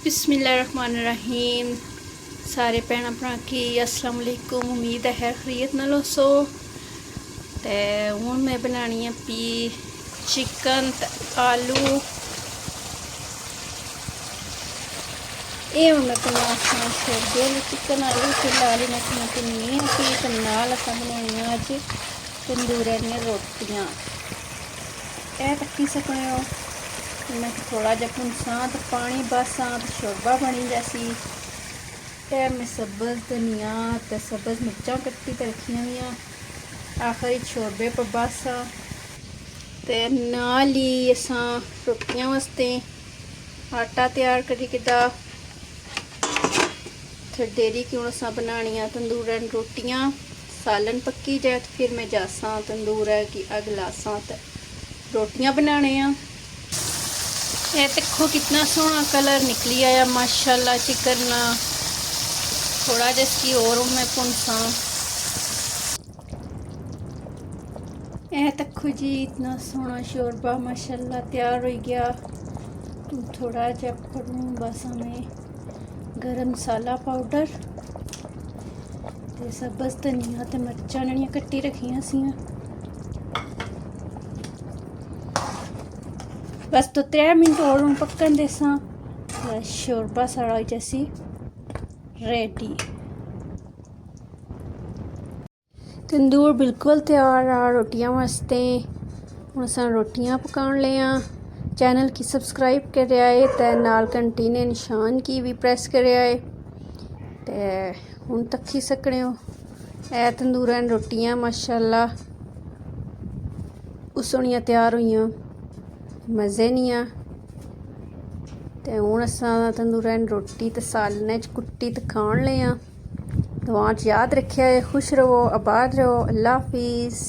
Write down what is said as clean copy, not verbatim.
बिस्मिल्लाहिर्रहमानिर्रहीम। सारे भैन भरा की अस्सलाम वालेकुम। उम्मीद है खैरियत नाल सो। ते हुण मैं बनानी है पी चिकन ते आलू। ये मैं बनाना छोड़े चिकन आलू फिलहाल मैं किन्नी पी ते नाल असां बनाइयां अज तंदूरै दियां रोटियां। ए तक्की सकने हो मैं थोड़ा जहा भुनसा तो पानी बासा तो शोरबा बनी जैसी। मैं सब्ज़ धनिया तो सब्ज़ मिर्चा कट्टी तो रखिया हुई आखिरी शोरबे पर बासा। तो नाल ही असां रोटियां वास्ते आटा तैयार करी किदा फिर देरी क्यों असां बनानिया तंदूर रोटियां। सालन पक्की जाए तो फिर मैं जासा तंदूर की अग लासा तो रोटियां बनाने। ये देखो कितना सोहना कलर निकली आया माशाल्लाह चिकन ना। थोड़ा जहा इसकी और मैं भुनसा। ये देखो जी इतना सोहना शोरबा माशाल्लाह तैयार हो गया। थोड़ा जहा करूँ बस हमें गरम मसाला पाउडर ते सब्ज़ धनिया ते मिर्चा जड़ियाँ कट्टी रखियां सी बस। तो 3 मिनट और पकन देसा शोरबा साड़ा जैसी रेडी। तंदूर बिल्कुल तैयार आ रोटियां वास्ते। हुण असां रोटियां पकाउण लिया। चैनल की सब्सक्राइब करिया है ते नाल घंटी ने निशान की भी प्रेस करिया है ते हुण तक्की सकने हो। ए तंदूरां रोटियां माशाल्लाह सोहणियां तैयार होइयां मज़े निया। ते हुण असां तंदूरै रोटी ते सालने च कुट्टी ते खाण लिया। दुआ च याद रखिया खुश रहो आबाद रहो। अल्लाह हाफिज़।